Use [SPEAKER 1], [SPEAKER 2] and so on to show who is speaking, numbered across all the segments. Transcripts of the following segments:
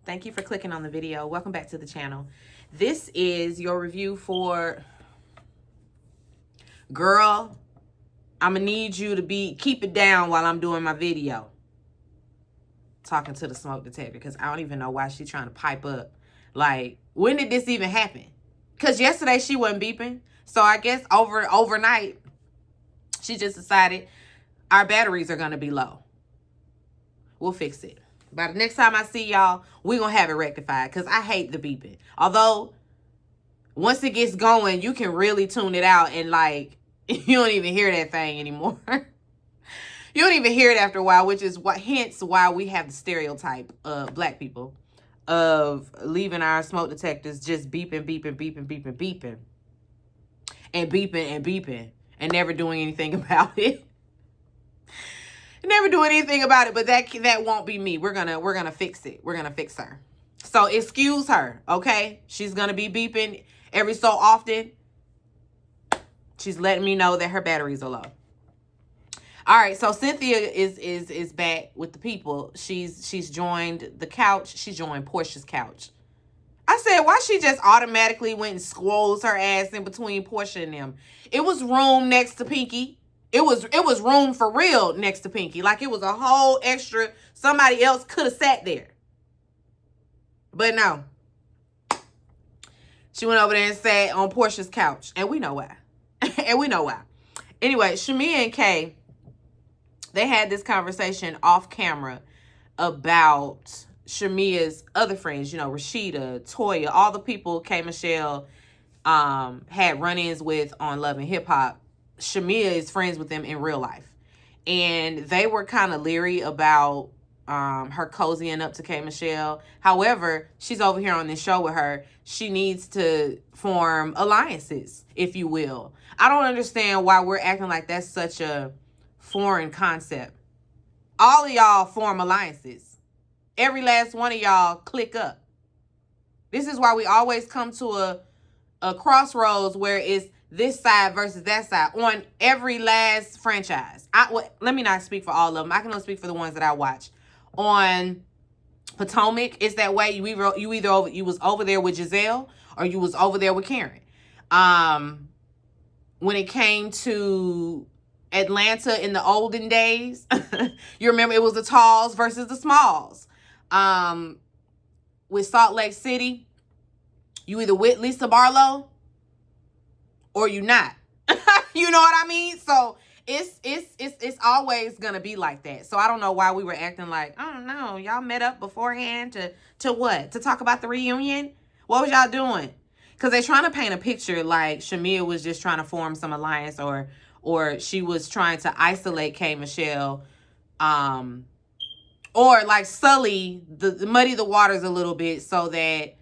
[SPEAKER 1] Thank you for clicking on the video. Welcome back to the channel. This is your review for Girl. I'm gonna need you to keep it down while I'm doing my video. Talking to the smoke detector because I don't even know why she's trying to pipe up. Like, when did this even happen? Because yesterday she wasn't beeping. So I guess overnight, she just decided our batteries are gonna be low. We'll fix it. By the next time I see y'all, we're going to have it rectified because I hate the beeping. Although, once it gets going, you can really tune it out and, like, you don't even hear that thing anymore. You don't even hear it after a while, which is hence why we have the stereotype of black people of leaving our smoke detectors just beeping, beeping, beeping, beeping, beeping. And beeping and beeping. And never doing anything about it. Never do anything about it, but that won't be me. We're gonna fix it. We're gonna fix her. So excuse her, okay? She's gonna be beeping every so often. She's letting me know that her batteries are low. All right, so Cynthia is back with the people. She's joined the couch. She joined Portia's couch. I said, why she just automatically went and squoze her ass in between Portia and them? It was room next to Pinky. It was room for real next to Pinky. Like, it was a whole extra, somebody else could have sat there. But no. She went over there and sat on Portia's couch. And we know why. And we know why. Anyway, Shamia and Kay, they had this conversation off camera about Shamia's other friends. You know, Rashida, Toya, all the people K. Michelle had run-ins with on Love and Hip Hop. Shamia is friends with them in real life. And they were kind of leery about her cozying up to K. Michelle. However, she's over here on this show with her. She needs to form alliances, if you will. I don't understand why we're acting like that's such a foreign concept. All of y'all form alliances. Every last one of y'all click up. This is why we always come to a crossroads where it's this side versus that side on every last franchise. Let me not speak for all of them. I can only speak for the ones that I watch. On Potomac, it's that way. You was over there with Giselle or you was over there with Karen. When it came to Atlanta in the olden days, you remember it was the talls versus the smalls. With Salt Lake City, you either with Lisa Barlow or you not. You know what I mean? So it's always gonna be like that. So I don't know why we were acting like, I don't know, y'all met up beforehand to what? To talk about the reunion? What was y'all doing? Because they're trying to paint a picture like Shamia was just trying to form some alliance or she was trying to isolate K. Michelle, or like sully muddy the waters a little bit so that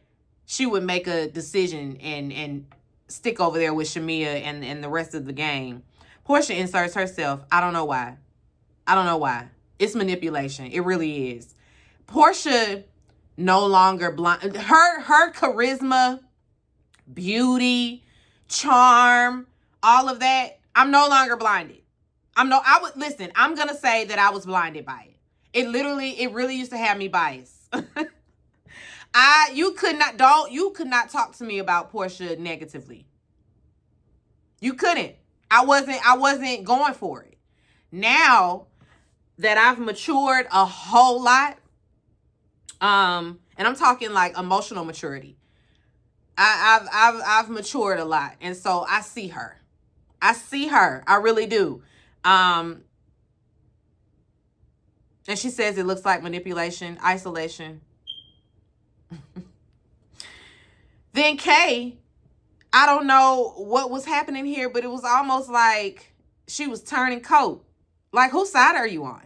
[SPEAKER 1] she would make a decision and stick over there with Shamia and the rest of the gang. Portia inserts herself. I don't know why. I don't know why. It's manipulation. It really is. Portia no longer blind. Her charisma, beauty, charm, all of that. I'm no longer blinded. I'm gonna say that I was blinded by it. It really used to have me biased. You could not talk to me about Portia negatively. You couldn't. I wasn't going for it. Now that I've matured a whole lot, and I'm talking like emotional maturity. I've matured a lot, and so I see her. I really do. And she says it looks like manipulation, isolation. Then Kay, I don't know what was happening here, but it was almost like she was turning coat. Like, whose side are you on?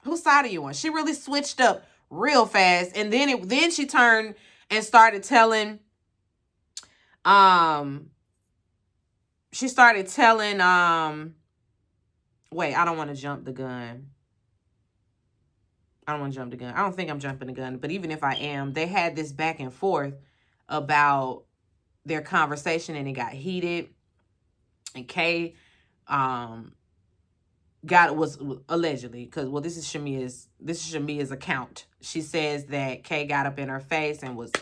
[SPEAKER 1] Whose side are you on? She really switched up real fast. And then she turned and started telling, wait, I don't want to jump the gun. I don't want to jump the gun. I don't think I'm jumping the gun. But even if I am, they had this back and forth about their conversation and it got heated. And Kay was allegedly, because well, this is Shamia's account. She says that Kay got up in her face and was,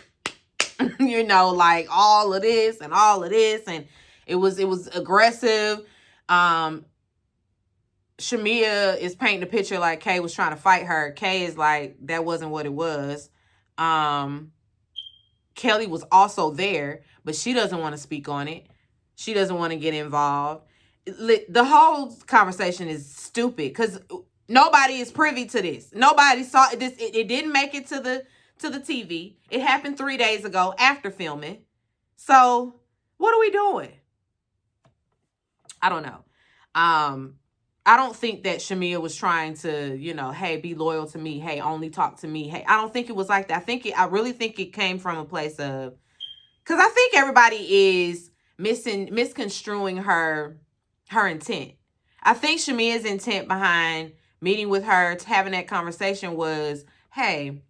[SPEAKER 1] you know, like all of this and all of this, and it was aggressive. Shamia is painting a picture like Kay was trying to fight her. Kay is like, that wasn't what it was. Kelly was also there, but she doesn't want to speak on it. She doesn't want to get involved. The whole conversation is stupid because nobody is privy to this. Nobody saw this. It didn't make it to the TV. It happened 3 days ago after filming. So what are we doing? I don't know. I don't think that Shamia was trying to, you know, hey, be loyal to me. Hey, only talk to me. Hey, I don't think it was like that. I really think it came from a place of, because I think everybody is misconstruing her intent. I think Shamia's intent behind meeting with her, having that conversation was, hey,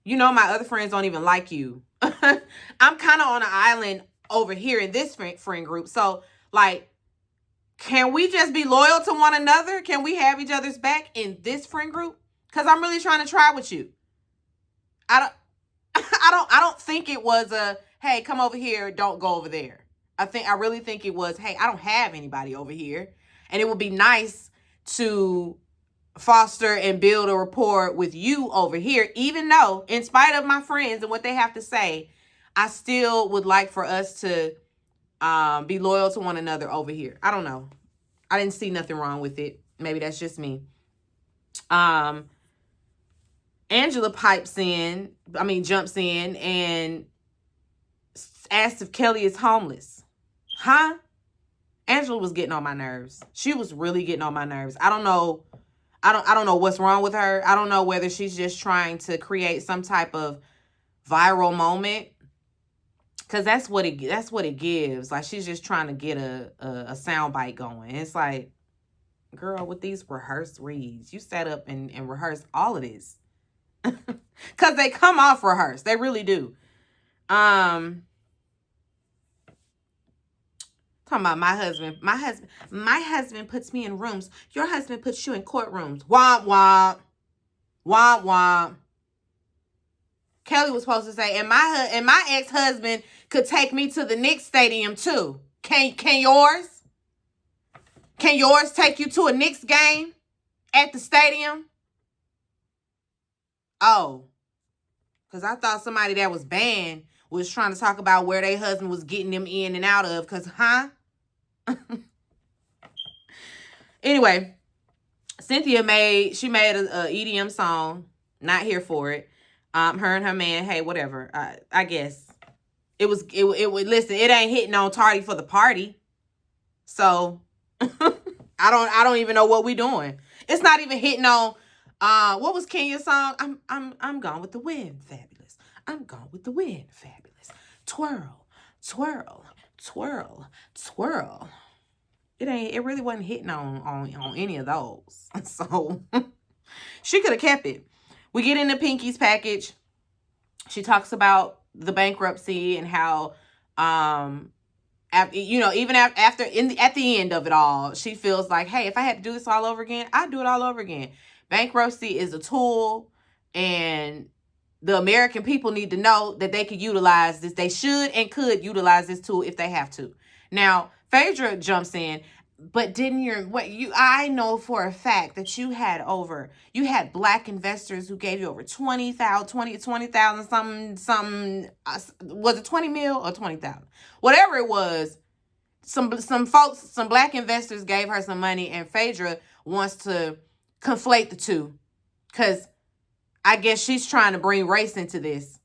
[SPEAKER 1] you know, my other friends don't even like you. I'm kind of on an island over here in this friend group. So, like, can we just be loyal to one another? Can we have each other's back in this friend group? Because I'm really trying to try with you. I don't think it was a, hey, come over here, don't go over there. I really think it was, hey, I don't have anybody over here. And it would be nice to foster and build a rapport with you over here, even though, in spite of my friends and what they have to say, I still would like for us to be loyal to one another over here. I don't know. I didn't see nothing wrong with it. Maybe that's just me. Angela jumps in and asks if Kelly is homeless. Huh? Angela was getting on my nerves. She was really getting on my nerves. I don't know what's wrong with her. I don't know whether she's just trying to create some type of viral moment. Because that's what it gives. Like, she's just trying to get a soundbite going. It's like, girl, with these rehearsed reads, you sat up and rehearsed all of this. Because they come off rehearsed. They really do. Talking about my husband puts me in rooms. Your husband puts you in courtrooms. Womp, womp. Womp, womp. Kelly was supposed to say, and my ex-husband could take me to the Knicks stadium too. Can yours? Can yours take you to a Knicks game at the stadium? Oh, because I thought somebody that was banned was trying to talk about where their husband was getting them in and out of. Because, huh? Anyway, Cynthia made an EDM song. Not here for it. Her and her man, hey, whatever. I guess it would listen. It ain't hitting on tardy for the party, so I don't even know what we doing. It's not even hitting on. What was Kenya's song? I'm gone with the wind, fabulous. I'm gone with the wind, fabulous. Twirl, twirl, twirl, twirl. It really wasn't hitting on any of those. So she could have kept it. We get into Pinky's package. She talks about the bankruptcy and how, at the end of it all, she feels like, hey, if I had to do this all over again, I'd do it all over again. Bankruptcy is a tool, and the American people need to know that they could utilize this. They should and could utilize this tool if they have to. Now, Phaedra jumps in. But I know for a fact that you had black investors who gave you over 20,000 something, was it 20 mil or 20,000? Whatever it was, some folks, some black investors gave her some money, and Phaedra wants to conflate the two. Because I guess she's trying to bring race into this.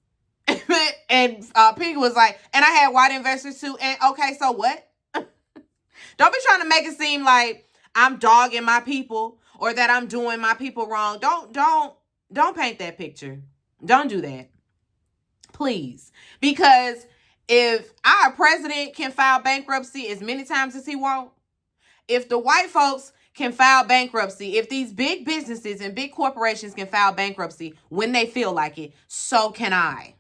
[SPEAKER 1] And Pinky was like, and I had white investors too. And okay, so what? Don't be trying to make it seem like I'm dogging my people or that I'm doing my people wrong. Don't paint that picture. Don't do that. Please. Because if our president can file bankruptcy as many times as he wants, if the white folks can file bankruptcy, if these big businesses and big corporations can file bankruptcy when they feel like it, so can I.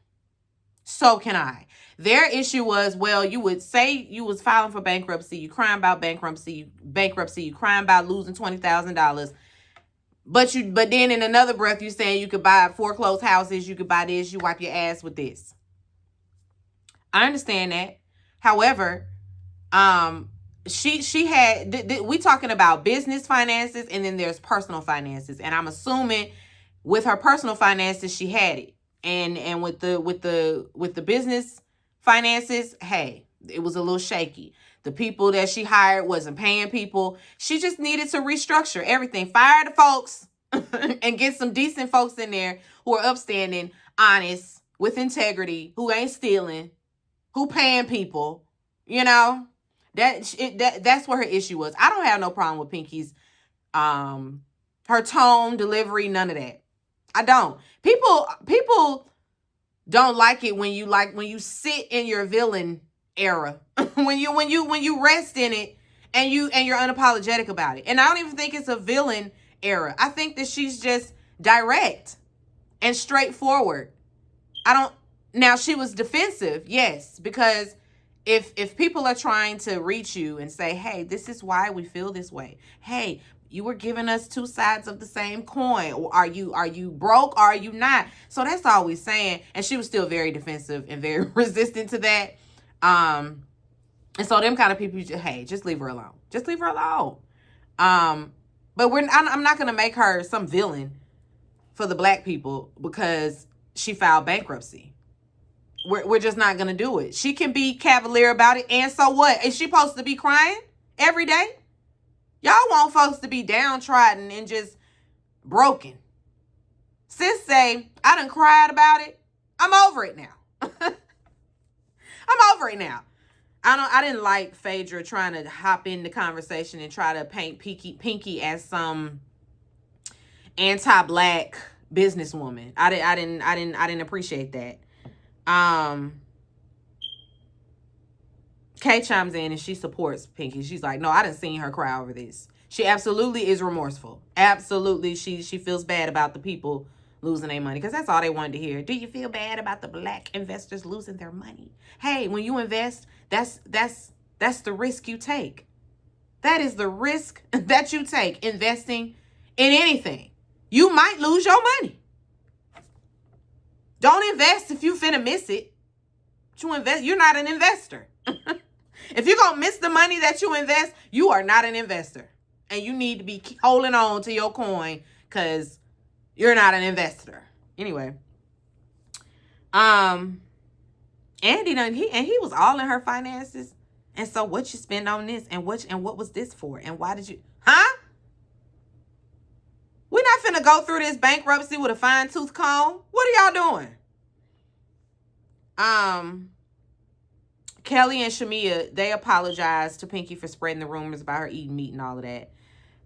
[SPEAKER 1] So can I. Their issue was, well, you would say you was filing for bankruptcy, you crying about bankruptcy, you crying about losing $20,000. But then in another breath, you saying you could buy foreclosed houses, you could buy this, you wipe your ass with this. I understand that. However, she had we talking about business finances, and then there's personal finances, and I'm assuming with her personal finances she had it, and with the business finances, hey, it was a little shaky. The people that she hired wasn't paying people. She just needed to restructure everything, fire the folks and get some decent folks in there who are upstanding, honest, with integrity, who ain't stealing, who paying people, you know. That's where her issue was. I don't have no problem with Pinky's her tone, delivery, none of that. I don't. People don't like it when you sit in your villain era. when you rest in it and you're unapologetic about it. And I don't even think it's a villain era. I think that she's just direct and straightforward. Now she was defensive, yes, because if people are trying to reach you and say, hey, this is why we feel this way. Hey, you were giving us two sides of the same coin. Or are you broke or are you not? So that's all we're saying. And she was still very defensive and very resistant to that. And so them kind of people, hey, just leave her alone. Just leave her alone. But I'm not gonna make her some villain for the black people because she filed bankruptcy. We're just not gonna do it. She can be cavalier about it, and so what? Is she supposed to be crying every day? Y'all want folks to be downtrodden and just broken. Sis say, I done cried about it. I'm over it now. I'm over it now. I didn't like Phaedra trying to hop in the conversation and try to paint Pinky as some anti-black businesswoman. I didn't appreciate that. Kay chimes in and she supports Pinky. She's like, no, I done seen her cry over this. She absolutely is remorseful. Absolutely, she feels bad about the people losing their money, because that's all they wanted to hear. Do you feel bad about the black investors losing their money? Hey, when you invest, that's the risk you take. That is the risk that you take investing in anything. You might lose your money. Don't invest if you finna miss it. You invest, you're not an investor. If you're gonna miss the money that you invest, you are not an investor. And you need to be holding on to your coin because you're not an investor. Anyway. Andy he was all in her finances. And so what you spend on this and what was this for? And why did you We're not finna go through this bankruptcy with a fine-tooth comb. What are y'all doing? Kelly and Shamia, they apologized to Pinky for spreading the rumors about her eating meat and all of that.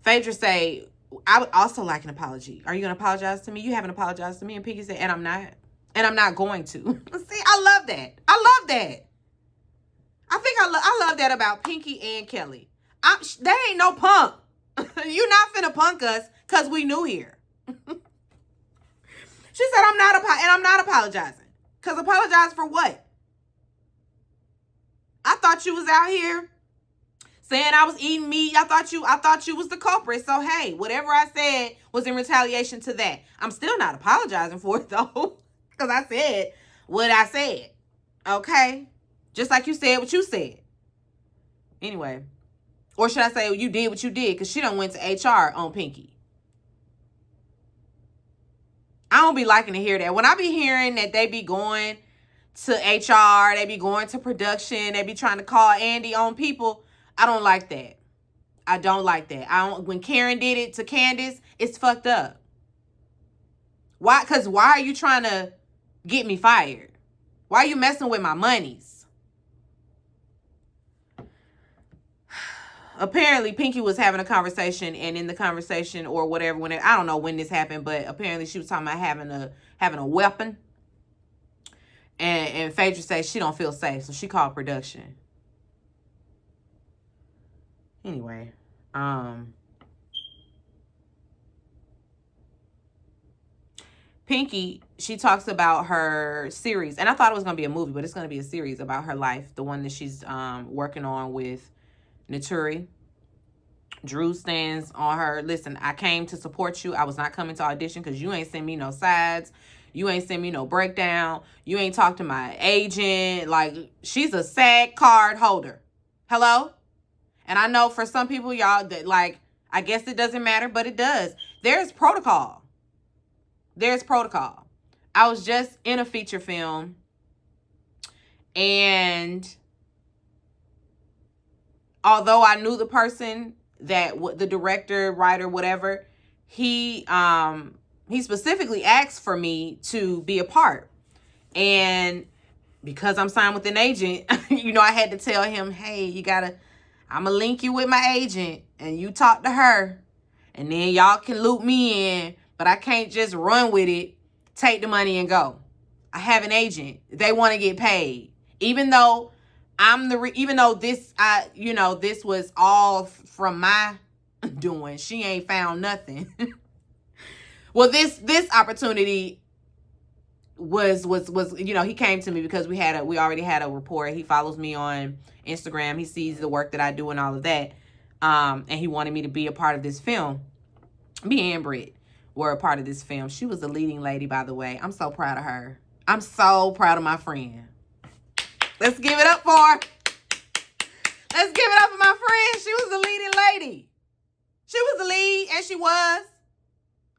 [SPEAKER 1] Phaedra say, I would also like an apology. Are you going to apologize to me? You haven't apologized to me. And Pinky said, and I'm not. And I'm not going to. See, I love that. I love that. I think I love that about Pinky and Kelly. They ain't no punk. You're not finna punk us because we new here. She said, I'm not apologizing. Because apologize for what? I thought you was out here saying I was eating meat. I thought you was the culprit. So, hey, whatever I said was in retaliation to that. I'm still not apologizing for it, though. Because I said what I said. Okay? Just like you said what you said. Anyway. Or should I say you did what you did? Because she done went to HR on Pinky. I don't be liking to hear that. When I be hearing that they be going to HR, they be going to production, they be trying to call Andy on people, I don't like that. I don't like that. When Karen did it to Candace, it's fucked up. Why? Because why are you trying to get me fired? Why are you messing with my monies? Apparently, Pinky was having a conversation, and in the conversation or whatever, I don't know when this happened, but apparently she was talking about having a weapon. And Phaedra says she don't feel safe, so she called production. Anyway, Pinky, she talks about her series, and I thought it was going to be a movie, but it's going to be a series about her life, the one that she's working on with Naturi. Drew stands on her. Listen, I came to support you. I was not coming to audition because you ain't send me no sides. You ain't send me no breakdown. You ain't talked to my agent. Like, she's a SAG card holder. Hello? And I know for some people, y'all, that like, I guess it doesn't matter, but it does. There's protocol. There's protocol. I was just in a feature film, and although I knew the person, that the director, writer, whatever, he specifically asked for me to be a part. And because I'm signed with an agent, you know, I had to tell him, hey, I'm going to link you with my agent and you talk to her and then y'all can loop me in, but I can't just run with it, take the money and go. I have an agent. They want to get paid. Even though this was all from my doing, she ain't found nothing. Well, this opportunity was he came to me because we already had a rapport. He follows me on Instagram. He sees the work that I do and all of that. And he wanted me to be a part of this film. Me and Britt were a part of this film. She was the leading lady, by the way. I'm so proud of her. I'm so proud of my friend. Let's give it up for her. Let's give it up for my friend. She was the leading lady. She was the lead, and she was.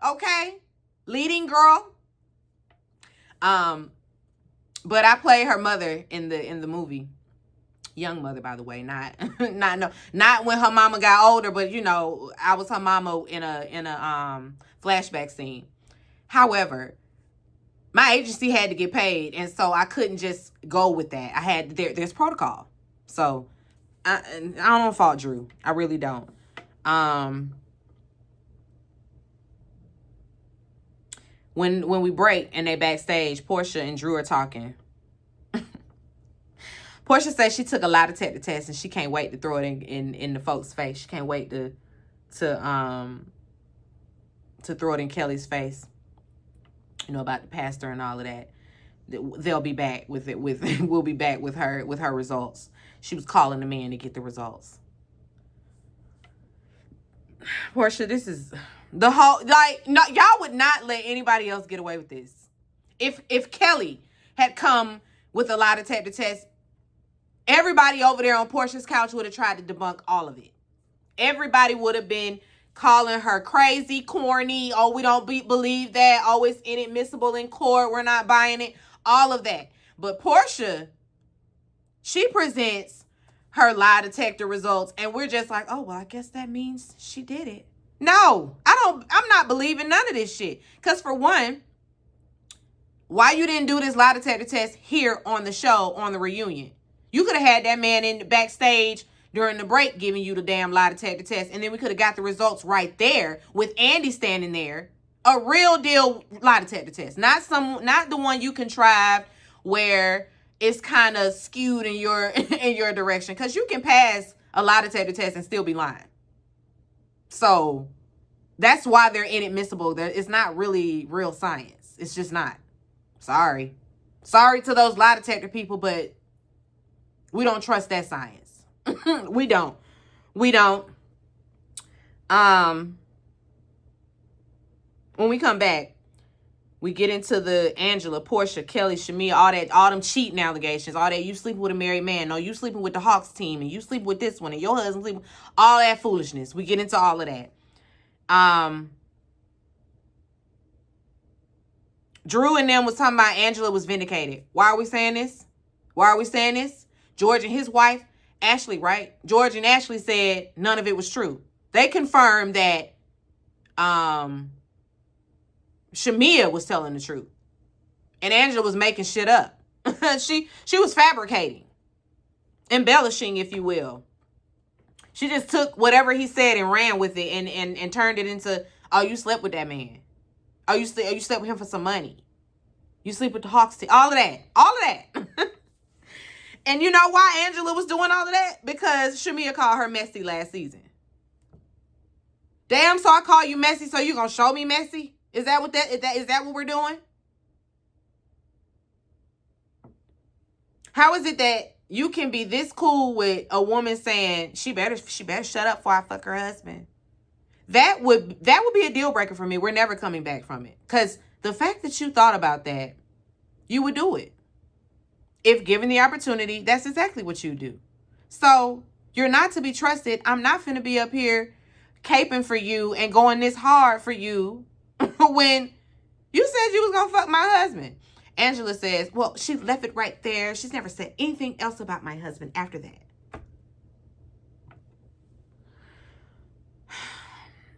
[SPEAKER 1] Okay? Leading girl. But I played her mother in the movie. Young mother, by the way. Not when her mama got older, but you know, I was her mama in a flashback scene. However, my agency had to get paid, and so I couldn't just go with that. There's protocol. So I don't fault Drew. I really don't. When we break and they backstage, Portia and Drew are talking. Portia says she took a lie detector test and she can't wait to throw it in the folks' face. She can't wait to throw it in Kelly's face. You know, about the pastor and all of that. They'll be back with it. We'll be back with her results. She was calling the man to get the results. Portia, this is the whole, like, no, y'all would not let anybody else get away with this. If Kelly had come with a lie detector test, everybody over there on Portia's couch would have tried to debunk all of it. Everybody would have been calling her crazy, corny. Oh, we don't believe that. Oh, it's inadmissible in court. We're not buying it. All of that. But Portia, she presents her lie detector results, and we're just like, oh, well, I guess that means she did it. No, I'm not believing none of this shit. Because for one, why you didn't do this lie detector test here on the show, on the reunion? You could have had that man in the backstage during the break giving you the damn lie detector test, and then we could have got the results right there with Andy standing there. A real deal lie detector test. Not the one you contrived where it's kind of skewed in your direction. Because you can pass a lie detector test and still be lying. So that's why they're inadmissible. It's not really real science. It's just not. Sorry. Sorry to those lie detector people, but we don't trust that science. We don't. When we come back, we get into the Angela, Portia, Kelly, Shamia, all them cheating allegations, all that you sleeping with a married man, no, you sleeping with the Hawks team, and you sleeping with this one, and your husband sleeping, all that foolishness. We get into all of that. Drew and them was talking about Angela was vindicated. Why are we saying this? George and his wife, Ashley, right? George and Ashley said none of it was true. They confirmed that Shamia was telling the truth. And Angela was making shit up. She was fabricating. Embellishing, if you will. She just took whatever he said and ran with it and turned it into, oh, you slept with that man. Oh, you slept with him for some money. You sleep with the Hawks team. All of that. And you know why Angela was doing all of that? Because Shamia called her messy last season. Damn, so I call you messy, so you gonna show me messy? Is that what we're doing? How is it that you can be this cool with a woman saying she better shut up before I fuck her husband? That would be a deal breaker for me. We're never coming back from it. Because the fact that you thought about that, you would do it. If given the opportunity, that's exactly what you do. So you're not to be trusted. I'm not finna be up here caping for you and going this hard for you when you said you was gonna fuck my husband. Angela says, well, she left it right there. She's never said anything else about my husband after that.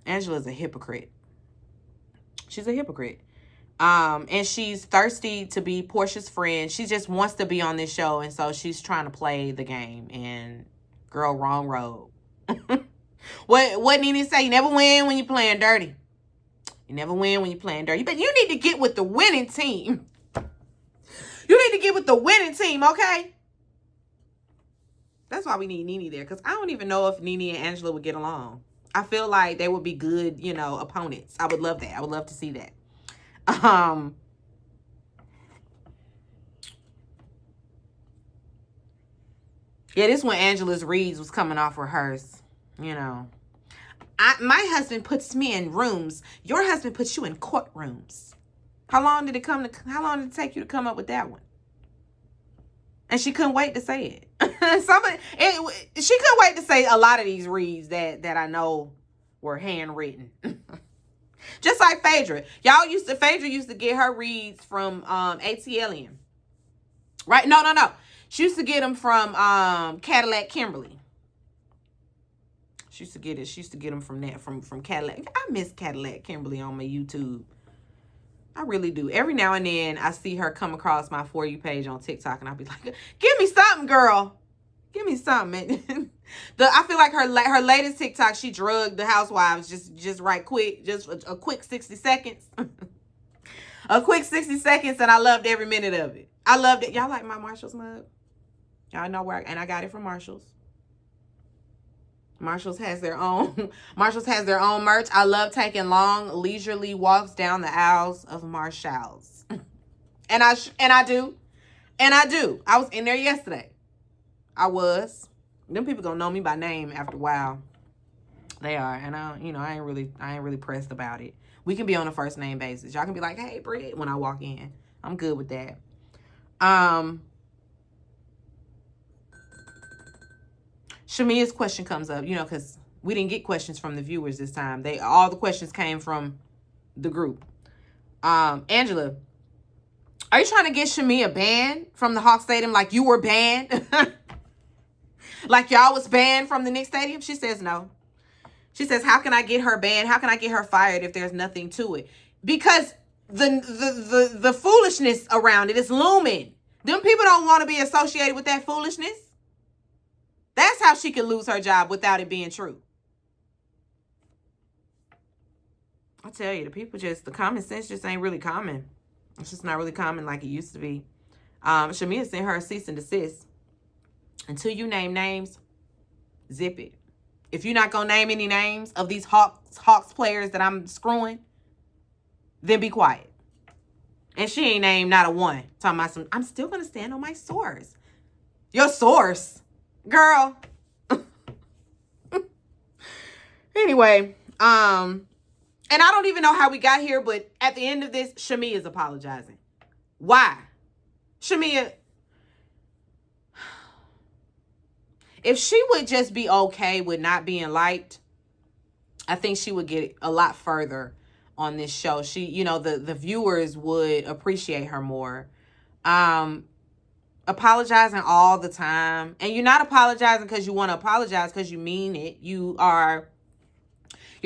[SPEAKER 1] Angela's a hypocrite. She's a hypocrite. And she's thirsty to be Portia's friend. She just wants to be on this show, and so she's trying to play the game. And girl, wrong road. What Nene say? You never win when you're playing dirty. You never win when you're playing dirty. But you need to get with the winning team. You need to get with the winning team, okay? That's why we need Nene there, because I don't even know if Nene and Angela would get along. I feel like they would be good, opponents. I would love that. I would love to see that. Yeah, this when Angela's reads was coming off with hers. My husband puts me in rooms. Your husband puts you in courtrooms. How long did it take you to come up with that one? And she couldn't wait to say it. She couldn't wait to say a lot of these reads that I know were handwritten. Just like Phaedra. Phaedra used to get her reads from ATLian. Right? No. She used to get them from Cadillac Kimberly. She used to get them from that, from Cadillac. I miss Cadillac Kimberly on my YouTube. I really do. Every now and then I see her come across my For You page on TikTok, and I'll be like, give me something, girl. Give me something. I feel like her latest TikTok, she drugged the Housewives just right quick. Just a quick 60 seconds. A quick 60 seconds, and I loved every minute of it. I loved it. Y'all like my Marshalls mug? Y'all know where, and I got it from Marshalls. Marshalls has their own merch. I love taking long, leisurely walks down the aisles of Marshalls. And I do. I was in there yesterday. I was. Them people gonna know me by name after a while. They are. And I ain't really pressed about it. We can be on a first name basis. Y'all can be like, hey, Britt, when I walk in. I'm good with that. Shamia's question comes up, because we didn't get questions from the viewers this time. All the questions came from the group. Angela, are you trying to get Shamia banned from the Hawk Stadium like you were banned? Like y'all was banned from the Knicks Stadium? She says no. She says, how can I get her banned? How can I get her fired if there's nothing to it? Because the foolishness around it is looming. Them people don't want to be associated with that foolishness. That's how she could lose her job without it being true. I tell you, the common sense just ain't really common. It's just not really common like it used to be. Shamia sent her a cease and desist. Until you name names, zip it. If you're not going to name any names of these Hawks players that I'm screwing, then be quiet. And she ain't named not a one. Talking about I'm still going to stand on my source. Your source? Girl. Anyway, and I don't even know how we got here, but at the end of this, Shamia is apologizing. Why? Shamia, if she would just be okay with not being liked, I think she would get a lot further on this show. She, the viewers would appreciate her more. Apologizing all the time. And you're not apologizing because you want to apologize, because you mean it. You're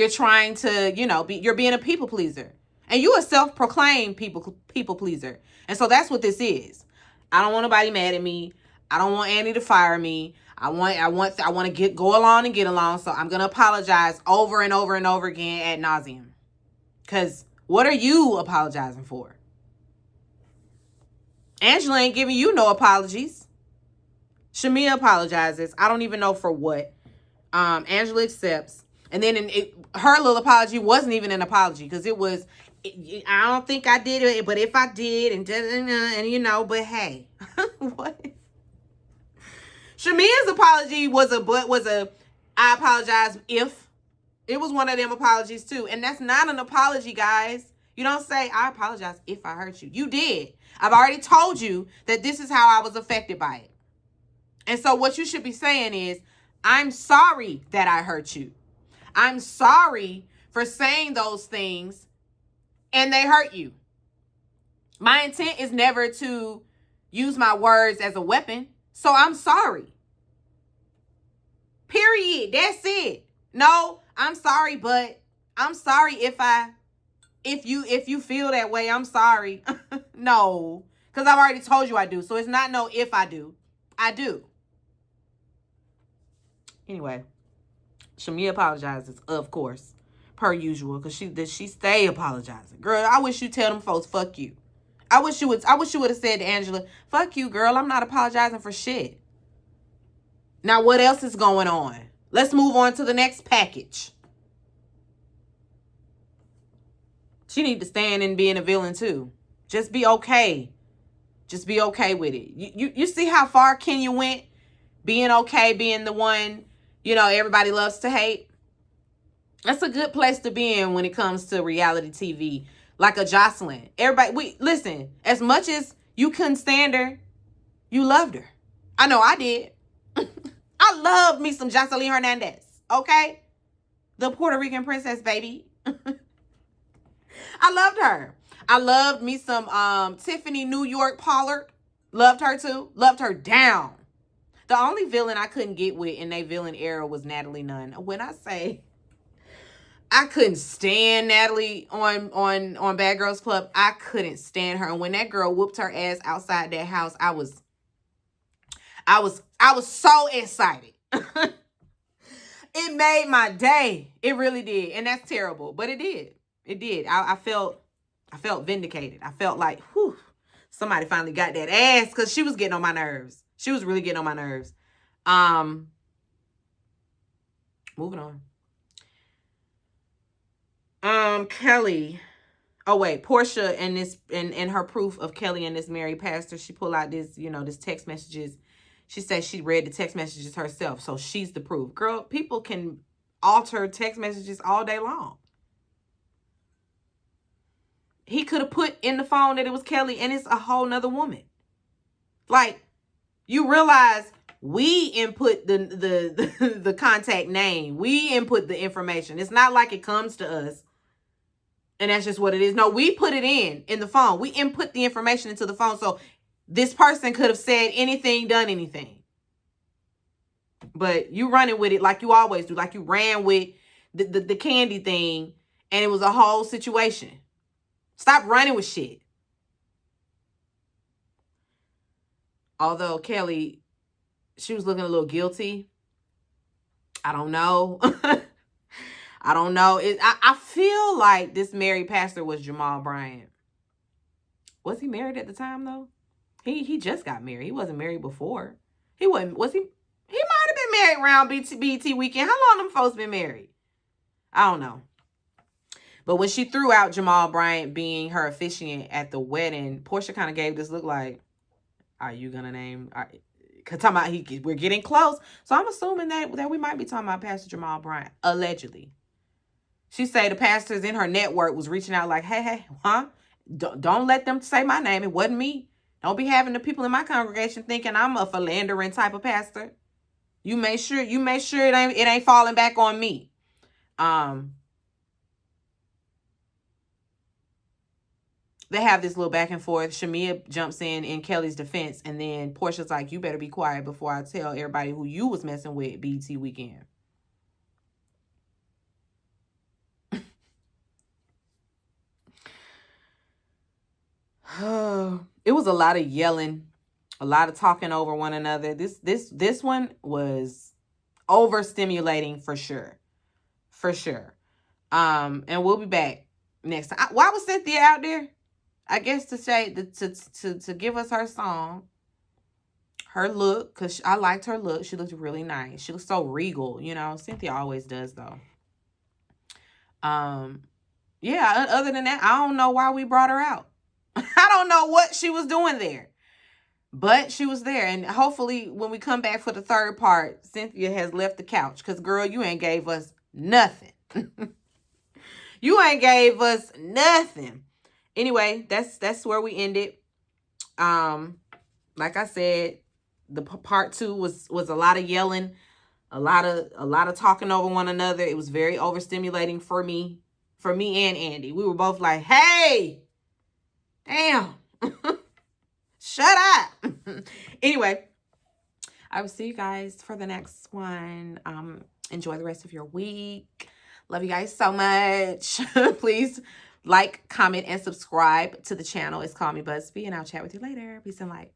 [SPEAKER 1] trying to, you're being a people pleaser. And you a self-proclaimed people pleaser. And so that's what this is. I don't want nobody mad at me. I don't want Annie to fire me. I want to go along and get along. So I'm going to apologize over and over and over again ad nauseum. Because what are you apologizing for? Angela ain't giving you no apologies. Shamia apologizes. I don't even know for what. Angela accepts. And then her little apology wasn't even an apology, because it was, I don't think I did it, but if I did, and you know, but hey, what? Shamia's apology was a I apologize if. It was one of them apologies too. And that's not an apology, guys. You don't say, I apologize if I hurt you. You did. I've already told you that this is how I was affected by it. And so what you should be saying is, I'm sorry that I hurt you. I'm sorry for saying those things and they hurt you. My intent is never to use my words as a weapon. So I'm sorry. Period. That's it. No, I'm sorry, but I'm sorry if you feel that way. I'm sorry. No, because I've already told you I do. So it's not no if I do. I do. Anyway, Shamia apologizes, of course, per usual, because she stay apologizing. Girl, I wish you tell them folks, fuck you. I wish you would have said to Angela, fuck you, girl. I'm not apologizing for shit. Now, what else is going on? Let's move on to the next package. She need to stand in being a villain too. Just be okay. Just be okay with it. You see how far Kenya went? Being okay, being the one, you know, everybody loves to hate. That's a good place to be in when it comes to reality TV. Like a Jocelyn. Everybody, listen, as much as you couldn't stand her, you loved her. I know I did. I love me some Jocelyn Hernandez. Okay? The Puerto Rican princess, baby. I loved her. I loved me some Tiffany New York Pollard. Loved her too. Loved her down. The only villain I couldn't get with in their villain era was Natalie Nunn. When I say I couldn't stand Natalie on Bad Girls Club, I couldn't stand her. And when that girl whooped her ass outside that house, I was so excited. It made my day. It really did. And that's terrible. But it did. It did. I felt vindicated. I felt like, whew, somebody finally got that ass, because she was getting on my nerves. She was really getting on my nerves. Moving on. Kelly. Oh wait, Portia and her proof of Kelly and this married pastor. She pulled out this, this text messages. She said she read the text messages herself, so she's the proof. Girl, people can alter text messages all day long. He could have put in the phone that it was Kelly and it's a whole nother woman. Like, you realize we input the contact name. We input the information. It's not like it comes to us and that's just what it is. No, we put it in the phone. We input the information into the phone. So this person could have said anything, done anything. But you running with it like you always do. Like you ran with the candy thing and it was a whole situation. Stop running with shit. Although Kelly, she was looking a little guilty. I don't know. I don't know. I feel like this married pastor was Jamal Bryant. Was he married at the time though? He just got married. He wasn't married before. He wasn't. Was he? He might have been married around BT weekend. How long them folks been married? I don't know. But when she threw out Jamal Bryant being her officiant at the wedding, Portia kind of gave this look like, are you going to name... Cause talking about we're getting close. So I'm assuming that we might be talking about Pastor Jamal Bryant. Allegedly. She said the pastors in her network was reaching out like, hey, huh? Don't let them say my name. It wasn't me. Don't be having the people in my congregation thinking I'm a philandering type of pastor. You make sure it ain't falling back on me. They have this little back and forth. Shamia jumps in Kelly's defense, and then Portia's like, you better be quiet before I tell everybody who you was messing with BT weekend. It was a lot of yelling, a lot of talking over one another. This one was overstimulating for sure. For sure. And we'll be back next time. Why was Cynthia out there? I guess to say to give us her song, her look, because I liked her look. She looked really nice. She looked so regal, Cynthia always does though. Yeah, other than that, I don't know why we brought her out. I don't know what she was doing there. But she was there. And hopefully when we come back for the third part, Cynthia has left the couch. Because, girl, you ain't gave us nothing. You ain't gave us nothing. Anyway, that's where we ended. Like I said, the part 2 was a lot of yelling, a lot of talking over one another. It was very overstimulating for me and Andy. We were both like, hey, damn, shut up. Anyway, I will see you guys for the next one. Enjoy the rest of your week. Love you guys so much. Please like, comment, and subscribe to the channel. It's Call Me Busby, and I'll chat with you later. Peace and light.